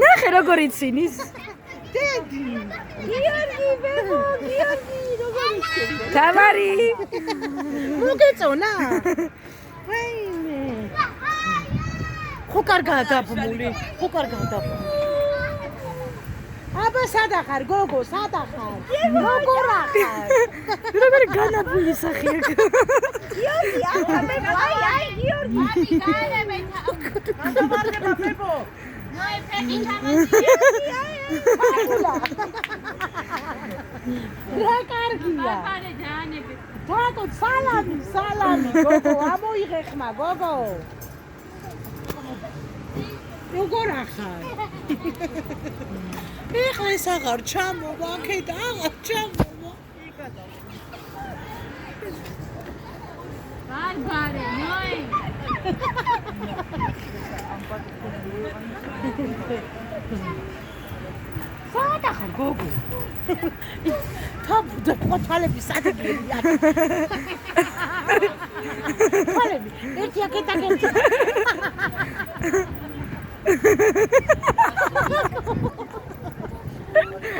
ნახე როგორ იცინის. დედი. გიორგი, ბებო, გიორგი, როგორ იცინი? თამარი. მოგეწონა? ვაიმე. ხო კარგაა დაბმული, ხო კარგაა დაბმული. აბა სადა ხარ გოგო, სადა ხარ? როგორ ახარ? როგორი განაბული სახე აქ. გიორგი, აი, გიორგი. აბი გაერებეთა. გადავარდება ბებო. ნოე ფეხი ჩამოსიო. რა კარგია. პაპარე ჯანები. თაკო სალამი, გოგო, ამოიღე ხმა, გოგო. როგორ ახარ? ეხლა ეს აღარ ჩამოვა, აქეთ აღარ ჩამოვა. ბარბარე, ნოე. სადა ხარ გოგო? თაბუდა თვალები სადაგია. თვალები, ერთი აქეთ.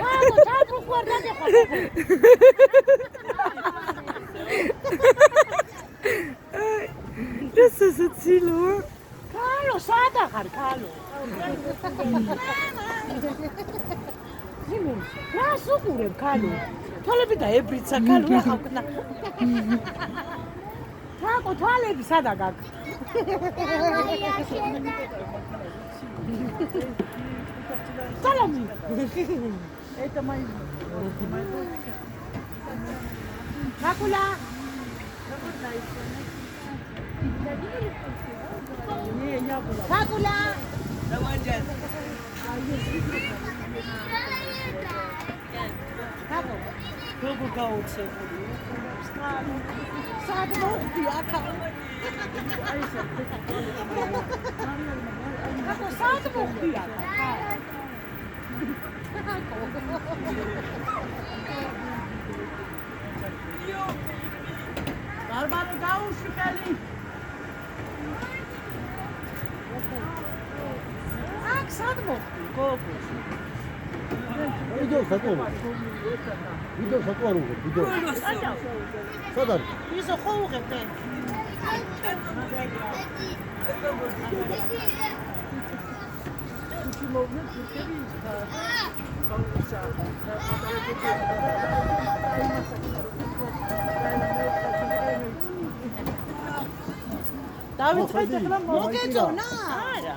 Vamos, tapu guardate qua. Questo è sozzilo. Calo, sada khar calo. Simon, la sugure calo. Talebi da ebritsa calo ra khakna. Tako talebi sada gak. Salami. Это мои. Макула. Не, я была. Макула. Како? Колку гауче. Сад мохти ака. Како сад мохти ака. Barbaro gaushi kali. Ak sad moxti, gogo. Video sakoro. Video sakoro, video. Sadar. Iso ხო უღებდე? დავიწყეთ ახლა მოგეწონა? არა.